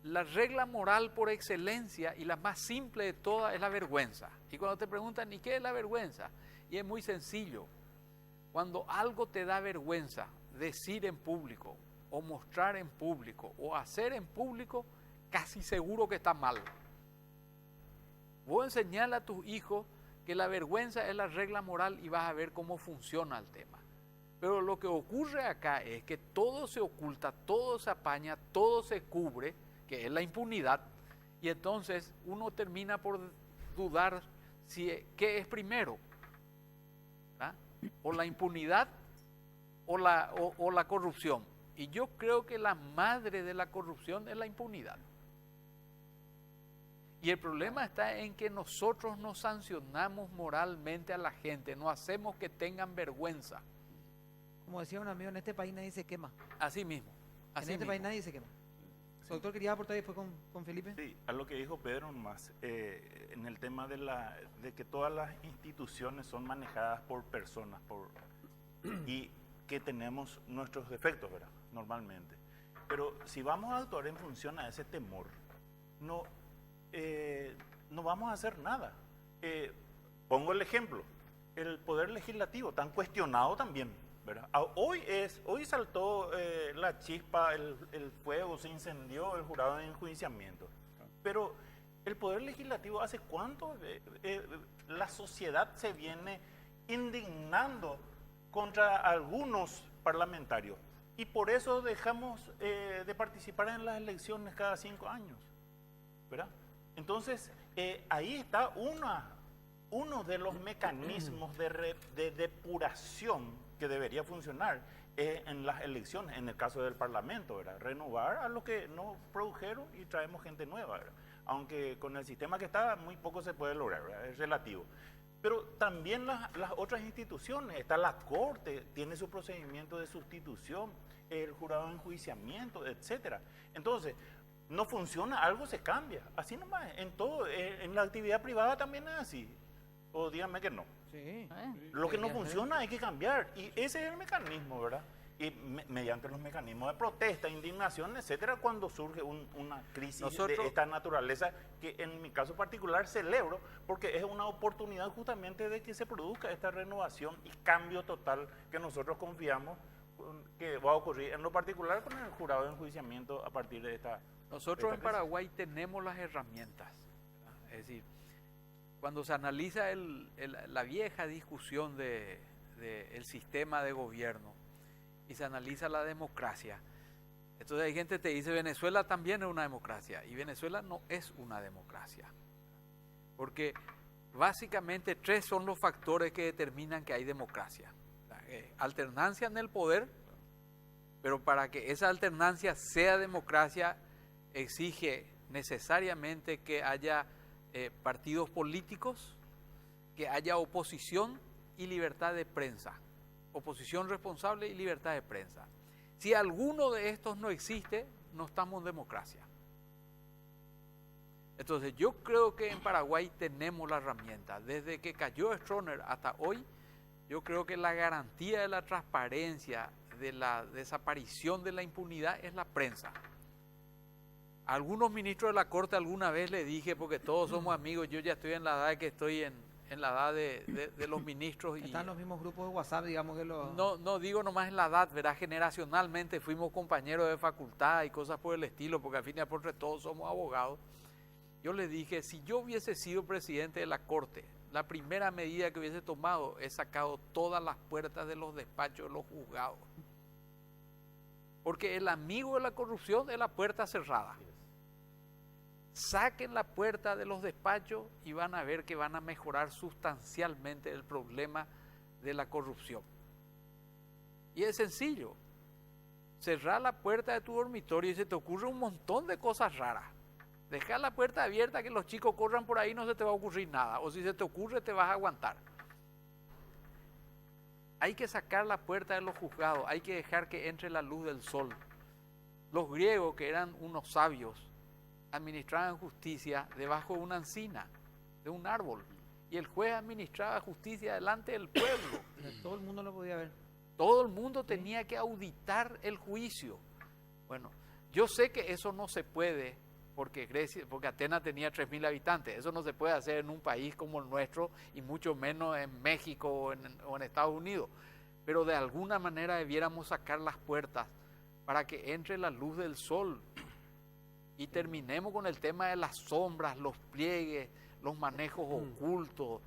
la regla moral por excelencia y la más simple de todas es la vergüenza. Y cuando te preguntan, ¿y qué es la vergüenza? Y es muy sencillo. Cuando algo te da vergüenza, decir en público, o mostrar en público, o hacer en público, casi seguro que está mal. Vos enseñarle a tus hijos que la vergüenza es la regla moral y vas a ver cómo funciona el tema. Pero lo que ocurre acá es que todo se oculta, todo se apaña, todo se cubre, que es la impunidad, y entonces uno termina por dudar qué es primero, ¿verdad? O la impunidad o la corrupción. Y yo creo que la madre de la corrupción es la impunidad. Y el problema está en que nosotros no sancionamos moralmente a la gente, no hacemos que tengan vergüenza. Como decía un amigo, en este país nadie se quema. Así mismo. En este país nadie se quema. Doctor, quería aportar después con Felipe. Sí, a lo que dijo Pedro nomás, en el tema de que todas las instituciones son manejadas por personas y que tenemos nuestros defectos, ¿verdad? Normalmente. Pero si vamos a actuar en función a ese temor, no vamos a hacer nada. Pongo el ejemplo, el Poder Legislativo, tan cuestionado también, ¿verdad? Hoy saltó la chispa, el fuego, se incendió el jurado de enjuiciamiento. Pero el Poder Legislativo, ¿hace cuánto la sociedad se viene indignando contra algunos parlamentarios? Y por eso dejamos de participar en las elecciones cada 5 años, ¿verdad? Entonces, ahí está uno de los mecanismos de depuración que debería funcionar en las elecciones, en el caso del Parlamento, ¿verdad? Renovar a los que no produjeron y traemos gente nueva, ¿verdad? Aunque con el sistema que está muy poco se puede lograr, ¿verdad? Es relativo. Pero también las otras instituciones, está la Corte, tiene su procedimiento de sustitución, el jurado de enjuiciamiento, etcétera. Entonces, no funciona, algo se cambia, así nomás, en todo, en la actividad privada también es así, o díganme que no. Sí. Lo que no funciona hay que cambiar, y ese es el mecanismo, ¿verdad? Y mediante los mecanismos de protesta, indignación, etcétera, cuando surge una crisis de esta naturaleza, que en mi caso particular celebro, porque es una oportunidad justamente de que se produzca esta renovación y cambio total que nosotros confiamos que va a ocurrir, en lo particular con el jurado de enjuiciamiento a partir de esta. Nosotros en Paraguay tenemos las herramientas, ¿verdad? Es decir, cuando se analiza la vieja discusión del sistema de gobierno y se analiza la democracia, entonces hay gente que te dice Venezuela también es una democracia, y Venezuela no es una democracia, porque básicamente 3 son los factores que determinan que hay democracia. Alternancia en el poder, pero para que esa alternancia sea democracia exige necesariamente que haya partidos políticos, que haya oposición y libertad de prensa, oposición responsable y libertad de prensa. Si alguno de estos no existe, no estamos en democracia. Entonces yo creo que en Paraguay tenemos la herramienta. Desde que cayó Stroessner hasta hoy, yo creo que la garantía de la transparencia, de la desaparición de la impunidad es la prensa. A algunos ministros de la Corte alguna vez le dije, porque todos somos amigos, yo ya estoy en la edad de que estoy en la edad de los ministros. Y Están en los mismos grupos de WhatsApp, digamos que los... no digo nomás en la edad, ¿verdad? Generacionalmente fuimos compañeros de facultad y cosas por el estilo, porque al fin y al cabo todos somos abogados. Yo le dije, si yo hubiese sido presidente de la Corte, la primera medida que hubiese tomado es sacado todas las puertas de los despachos de los juzgados. Porque el amigo de la corrupción es la puerta cerrada. Saquen la puerta de los despachos y van a ver que van a mejorar sustancialmente el problema de la corrupción. Y es sencillo. Cerrar la puerta de tu dormitorio y se te ocurre un montón de cosas raras. Dejar la puerta abierta que los chicos corran por ahí, no se te va a ocurrir nada. O si se te ocurre, te vas a aguantar. Hay que sacar la puerta de los juzgados, hay que dejar que entre la luz del sol. Los griegos, que eran unos sabios, administraban justicia debajo de una encina, de un árbol. Y el juez administraba justicia delante del pueblo. Todo el mundo lo podía ver. Todo el mundo tenía que auditar el juicio. Bueno, yo sé que eso no se puede porque Atenas tenía 3.000 habitantes. Eso no se puede hacer en un país como el nuestro y mucho menos en México o en Estados Unidos. Pero de alguna manera debiéramos sacar las puertas para que entre la luz del sol y terminemos con el tema de las sombras, los pliegues, los manejos ocultos.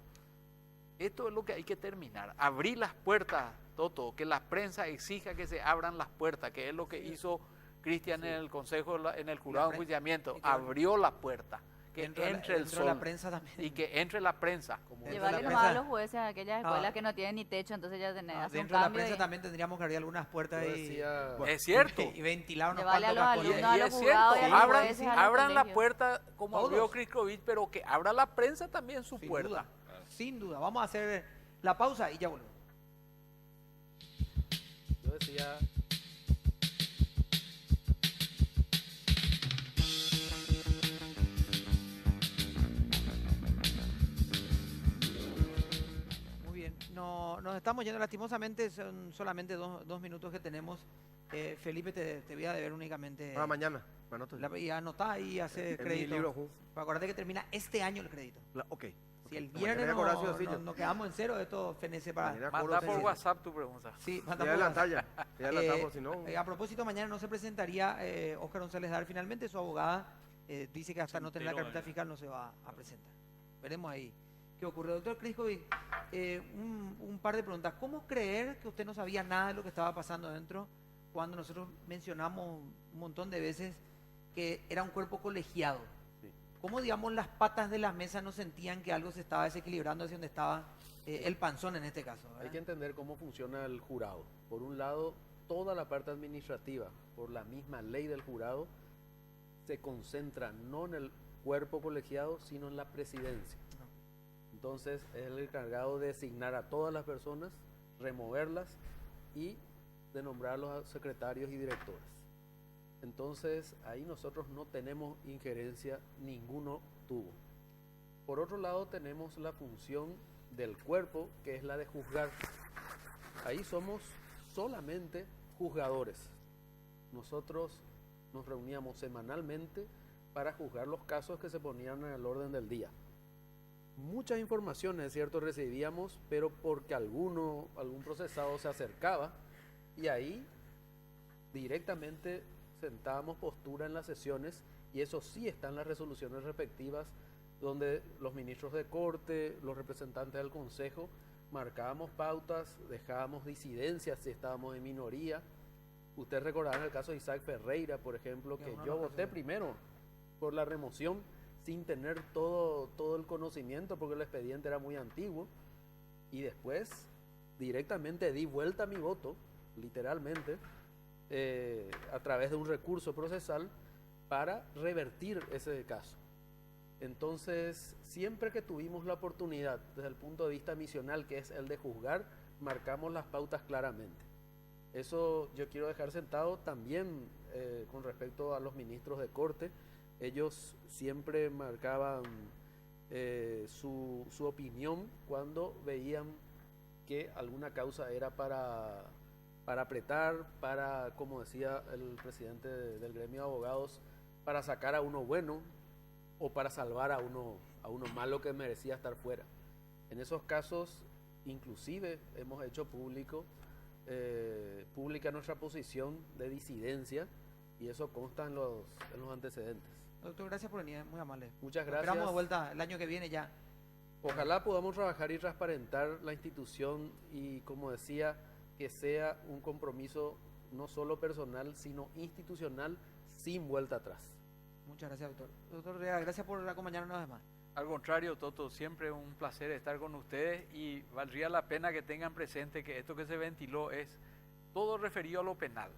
Esto es lo que hay que terminar. Abrir las puertas, Toto, que la prensa exija que se abran las puertas, que es lo que hizo Cristian en el consejo, en el jurado de enjuiciamiento. Abrió la puerta, que entre el sol. La prensa también. Y que entre la prensa. Llevarle nomás a los jueces a aquellas escuelas que no tienen ni techo, entonces ya tenés hacer un Dentro de la cambio. prensa también tendríamos que abrir algunas puertas y Es cierto. y ventilar unos Llevarle a los cuantos alumnos, cajones. a Y los es juzgados cierto, y a los abran, jueces, a los abran la colegios. puerta como abrió Todos. Kristovic, pero que abra la prensa también su Sin puerta. duda, sin duda. Vamos a hacer la pausa y ya volvemos. Yo decía, Muy bien. No, nos estamos yendo lastimosamente, son solamente dos minutos que tenemos. Felipe, te voy a deber únicamente. Para mañana. Me anoto. Y anotá ahí, hace En mi crédito. libro, Ju. Acuérdate que termina este año el crédito. Ok. Si el Mañana viernes voy a cobrar sí o sí yo. nos quedamos en cero, esto fenece para. Mañana Manda cobro por 600. WhatsApp tu pregunta. Sí, Voy manda a por adelantar ya. Voy a adelantar, por si no. A propósito, mañana no se presentaría Óscar González Dar. Finalmente su abogada dice que hasta no tener la carpeta fiscal no se va a presentar. Veremos ahí qué ocurre. Doctor Kristovic, un par de preguntas. ¿Cómo creer que usted no sabía nada de lo que estaba pasando dentro cuando nosotros mencionamos un montón de veces que era un cuerpo colegiado? Sí. ¿Cómo, digamos, las patas de las mesas no sentían que algo se estaba desequilibrando hacia donde estaba el panzón en este caso? ¿verdad? hay que entender cómo funciona el jurado. Por un lado, toda la parte administrativa, por la misma ley del jurado, se concentra no en el cuerpo colegiado, sino en la presidencia. Entonces, es el encargado de designar a todas las personas, removerlas y de nombrar a los secretarios y directores. Entonces, ahí nosotros no tenemos injerencia, ninguno tuvo. Por otro lado, tenemos la función del cuerpo, que es la de juzgar. Ahí somos solamente juzgadores. Nosotros nos reuníamos semanalmente para juzgar los casos que se ponían en el orden del día. Muchas informaciones, es cierto, recibíamos, pero porque algún procesado se acercaba y ahí directamente sentábamos postura en las sesiones, y eso sí está en las resoluciones respectivas, donde los ministros de corte, los representantes del consejo, marcábamos pautas, dejábamos disidencias si estábamos en minoría. Usted recordará en el caso de Isaac Ferreira, por ejemplo, que yo voté primero por la remoción sin tener todo el conocimiento, porque el expediente era muy antiguo, y después directamente di vuelta a mi voto, literalmente, a través de un recurso procesal para revertir ese caso. Entonces, siempre que tuvimos la oportunidad, desde el punto de vista misional, que es el de juzgar, marcamos las pautas claramente. Eso yo quiero dejar sentado también con respecto a los ministros de corte. Ellos siempre marcaban su opinión cuando veían que alguna causa era para apretar, para, como decía el presidente del gremio de abogados, para sacar a uno bueno o para salvar a uno malo que merecía estar fuera. En esos casos, inclusive, hemos hecho pública nuestra posición de disidencia y eso consta en los antecedentes. Doctor, gracias por venir, muy amable. Muchas Lo gracias. esperamos de vuelta el año que viene ya. Ojalá podamos trabajar y transparentar la institución y, como decía, que sea un compromiso no solo personal, sino institucional, sin vuelta atrás. Muchas gracias, doctor. Doctor Rea, gracias por acompañarnos una vez más. Al contrario, Toto, siempre un placer estar con ustedes y valdría la pena que tengan presente que esto que se ventiló es todo referido a lo penal.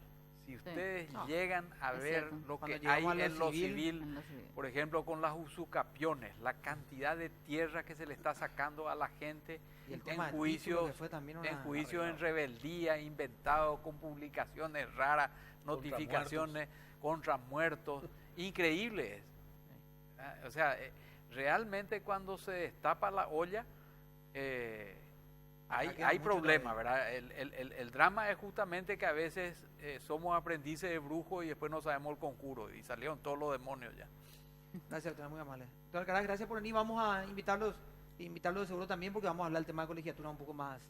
Si ustedes No, llegan a es ver cierto. lo Cuando que llegamos hay a en lo civil, En lo civil. por ejemplo, con las usucapiones, la cantidad de tierra que se le está sacando a la gente Y el en tema del título, juicios, que fue también una- en juicios en rebeldía, inventados con publicaciones raras, Contra notificaciones contra muertos, increíbles. O sea, realmente cuando se destapa la olla, Acá queda hay mucho problemas, todavía. ¿verdad? El drama es justamente que a veces somos aprendices de brujos y después no sabemos el conjuro y salieron todos los demonios ya. Gracias, doctor, muy amable. Doctor Alcaraz, gracias por venir. Vamos a invitarlos de seguro también porque vamos a hablar del tema de colegiatura un poco más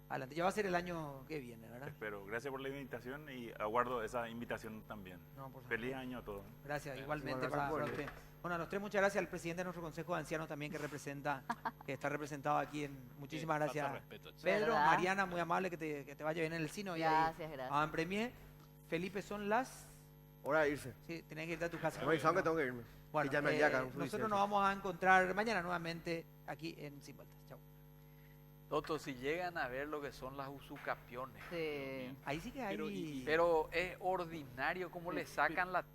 adelante. Ya va a ser el año que viene, ¿verdad? Espero. Gracias por la invitación y aguardo esa invitación también. No, por favor. Feliz año a todos. Gracias, igualmente Gracias para por usted. venir. Bueno, a los tres muchas gracias, al presidente de nuestro Consejo de Ancianos también que está representado aquí. Muchísimas Falta gracias. respeto, che. Pedro, ¿Verdad? Mariana, muy amable, que te vaya bien en el cine. hoy ahí, Gracias, gracias. en Premier. Felipe, son las... Hora de irse. Sí, tenés que irte a tu casa. Me avisaron que tengo que irme. Bueno, Y ya me hallacan, nosotros nos vamos a encontrar mañana nuevamente aquí en Sin Vueltas. Chao. Toto, si llegan a ver lo que son las usucapiones, Sí. Ahí sí que hay... Pero, pero es ordinario cómo le sacan la